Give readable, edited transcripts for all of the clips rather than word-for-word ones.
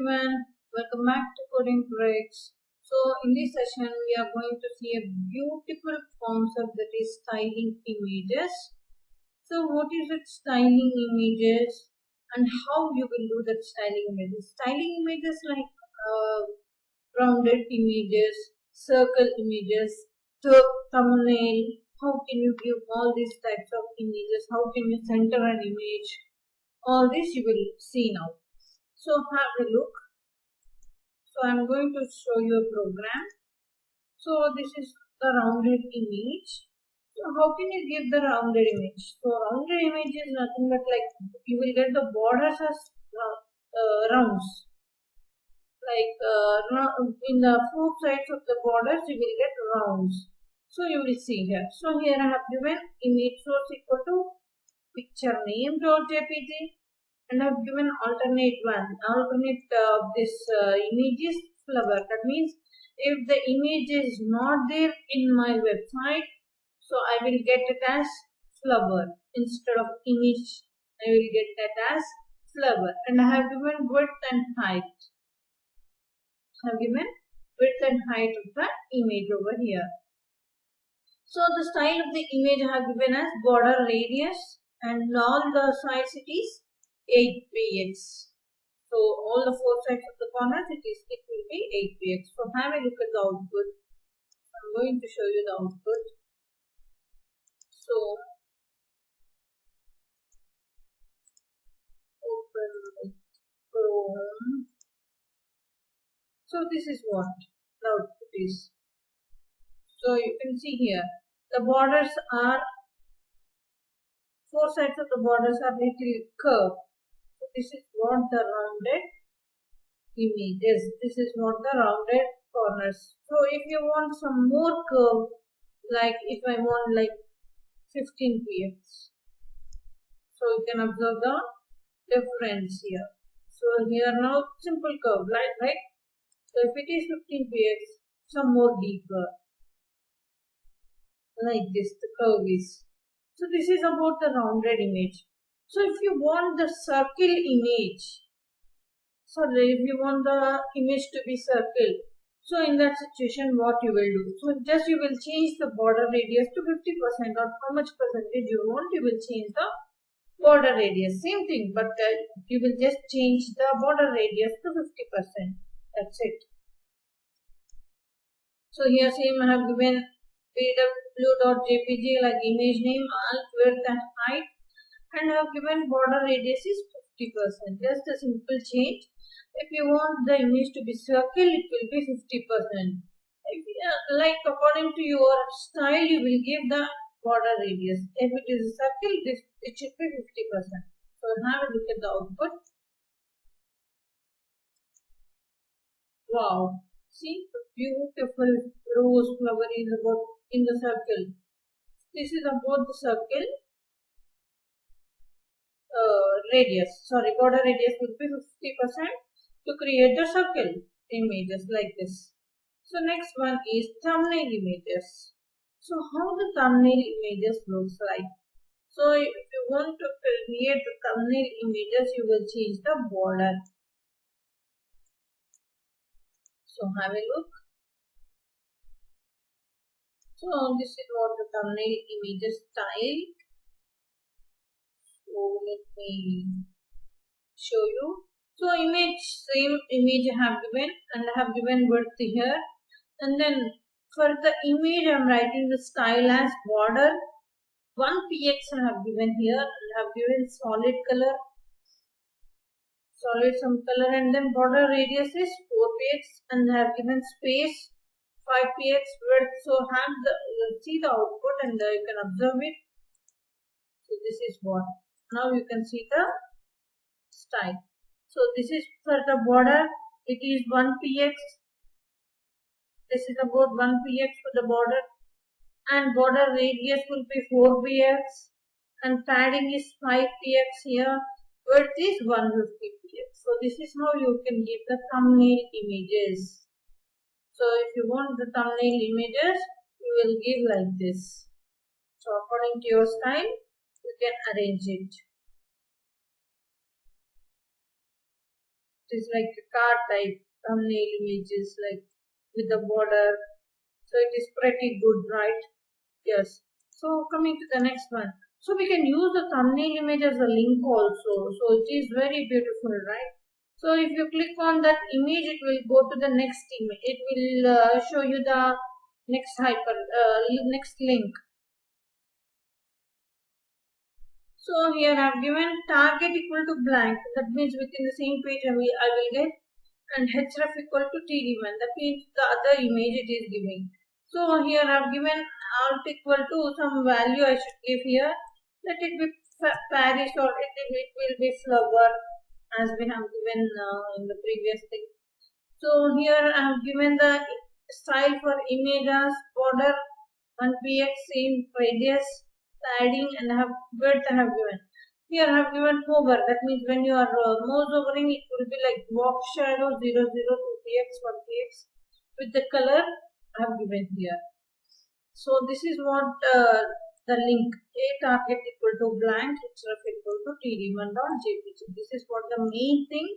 everyone, welcome back to Coding Tricks. So in this session we are going to see a beautiful concept that is styling images. So what is it, styling images, and how you will do that styling images? Styling images like rounded images, circle images, thumbnail. How can you give all these types of images? How can you center an image? All this you will see now. So have a look. So I am going to show you a program. So this is the rounded image. So how can you give the rounded image? So rounded image is nothing but like you will get the borders as rounds. Like in the four sides of the borders you will get rounds. So you will see here. So here I have given image source equal to picture name.jpg. And I have given alternate this image is flower. That means if the image is not there in my website, so I will get it as flower instead of image. I will get that as flower. And I have given width and height. I have given width and height of the image over here. So the style of the image I have given as border radius, and all the sides it is 8px. So all the four sides of the corners it will be 8px. So have a look at the output. I'm going to show you the output. So open Chrome. So this is what the output is. So you can see here the borders are, four sides of the borders are little curved. So this is what the rounded image is. This is what the rounded corners. So if you want some more curve, like if I want like 15px, so you can observe the difference here. So here now simple curve, right? So if it is 15px, some more deeper, like this the curve is. So this is about the rounded image. So if you want the circle image, if you want the image to be circle, so in that situation what you will do? So just you will change the border radius to 50%, or how much percentage you want, you will change the border radius. Same thing, but you will just change the border radius to 50%. That's it. So here same I have given pw.jpg like image name, alt, width and height, and I have given border radius is 50%. Just a simple change. If you want the image to be circle, it will be 50%. If, like according to your style, you will give the border radius. If it is a circle, it should be 50%. So have a look at the output. Wow! See the beautiful rose flower is about in the circle. This is about the circle radius. Border radius will be 50% to create the circle images like this. So next one is thumbnail images. So how the thumbnail images looks like? So if you want to create the thumbnail images, you will change the border. So have a look. So this is what the thumbnail images style. So let me show you. So same image I have given, and I have given width here, and then for the image I am writing the style as border 1px I have given here, and I have given solid some color, and then border radius is 4px, and I have given space 5px width. So see the output, and you can observe it. So this is what. Now you can see the style. So this is for the border, it is 1px. This is about 1px for the border, and border radius will be 4px, and padding is 5px here. Width is 150px. So this is how you can give the thumbnail images. So if you want the thumbnail images, you will give like this. So according to your style, you can arrange it. It is like a card type thumbnail images, like with the border. So it is pretty good, right? Yes. So coming to the next one. So we can use the thumbnail image as a link also. So it is very beautiful, right? So if you click on that image, it will go to the next image. It will show you the next link. So here I have given target equal to blank. That means within the same page I will get, and href equal to td1. That means the other image it is giving. So here I have given alt equal to some value I should give here. Let it be Paris, or it will be flower, as we have given in the previous thing. So here I have given the style for image as border 1px, same radius, padding, and have width I have given. Here I have given hover. That means when you are mouse overing, it will be like box shadow 0, 0, 2px, 1px with the color I have given here. So this is what the link a target equal to blank href equal to td1.jpg. This is what the main thing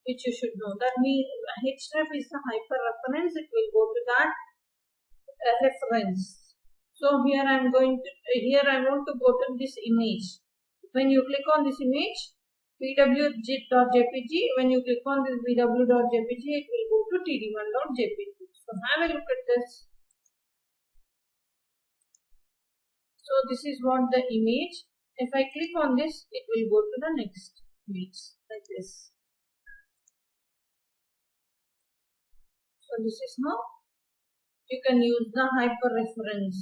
which you should know. That means href is the hyperreference. It will go to that reference. So here I want to go to this image. When you click on this image, pw.jpg, when you click on this pw.jpg, it will go to td1.jpg. So have a look at this. So this is what the image. If I click on this, it will go to the next image like this. So this is how you can use the hyperlink.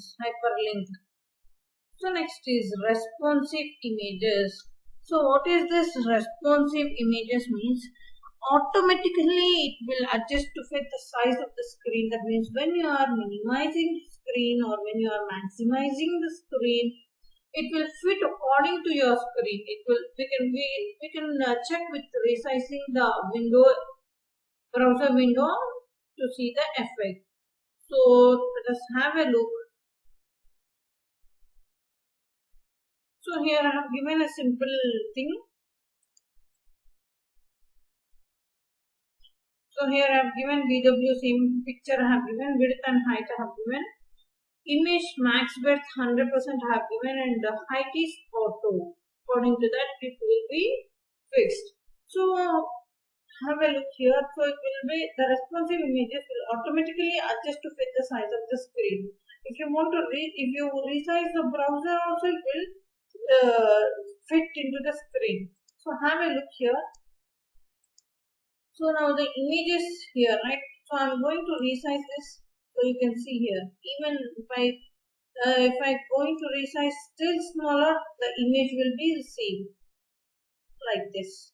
So next is responsive images. So what is this responsive images means? Automatically it will adjust to fit the size of the screen. That means when you are minimizing the screen or when you are maximizing the screen, it will fit according to your screen. We can check with resizing the browser window to see the effect. So let us have a look. So here I have given a simple thing. So here I have given BW, same picture I have given, width and height I have given. Image max width 100% I have given, and the height is auto. According to that it will be fixed. So have a look here. So it will be the responsive images will automatically adjust to fit the size of the screen. If you want to if you resize the browser also, it will fit into the screen. So have a look here. So now the image is here, right? So I'm going to resize this, so you can see here. Even if I going to resize still smaller, the image will be the same, like this.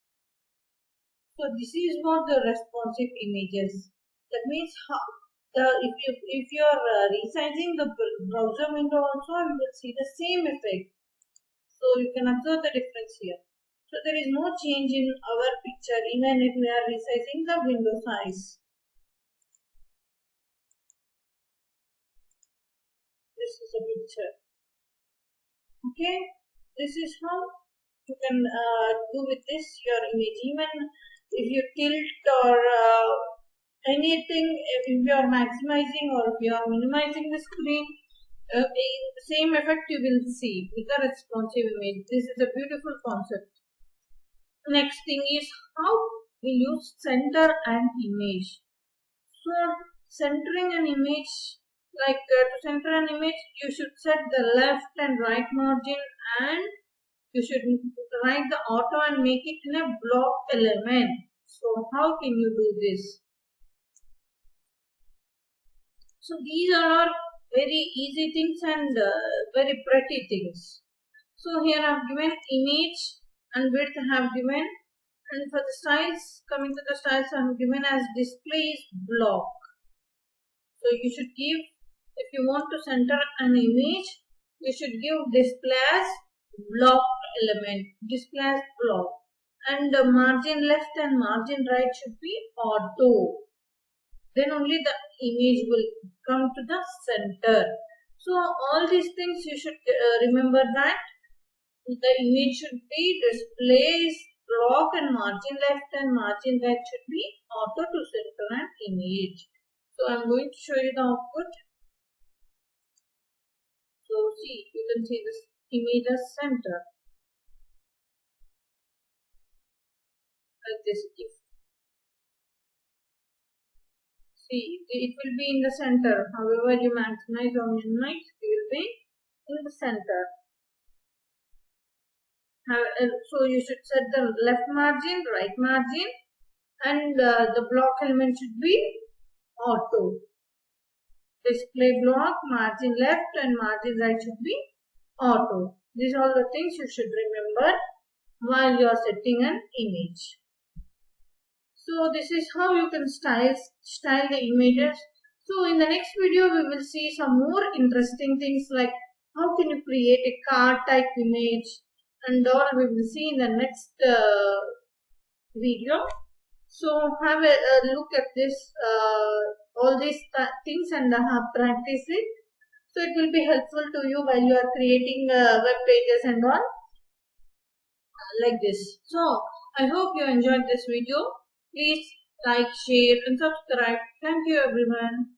So this is what the responsive images. That means if you are resizing the browser window also, you will see the same effect. So you can observe the difference here. So there is no change in our picture even if we are resizing the window size. This is a picture. Okay, this is how you can do with this your image. Even if you tilt or anything, if you are maximizing or if you are minimizing the screen, the same effect you will see with the responsive image. This is a beautiful concept. Next thing is how we use center and image. So centering an image, like to center an image, you should set the left and right margin, and you should write the auto and make it in a block element. So how can you do this? So these are very easy things and very pretty things. So here I have given image and width I have given, and for the styles, coming to the styles I have given as display is block. So you should give, if you want to center an image, you should give display as block element, display as block, and the margin left and margin right should be auto. Then only the image will come to the center. So all these things you should remember that the image should be displays block and margin left and margin right should be auto to center an image. So I'm going to show you the output. So see, you can see this image as center. Like this. See, it will be in the center. However you maximize or minimize, it will be in the center. So you should set the left margin, right margin, and the block element should be auto. Display block, margin left and margin right should be auto. These are all the things you should remember while you are setting an image. So this is how you can style the images. So in the next video we will see some more interesting things like how can you create a card type image, and all we will see in the next video. So have a look at this all these things and practice it. So it will be helpful to you while you are creating web pages and all like this. So I hope you enjoyed this video. Please like, share and subscribe. Thank you everyone.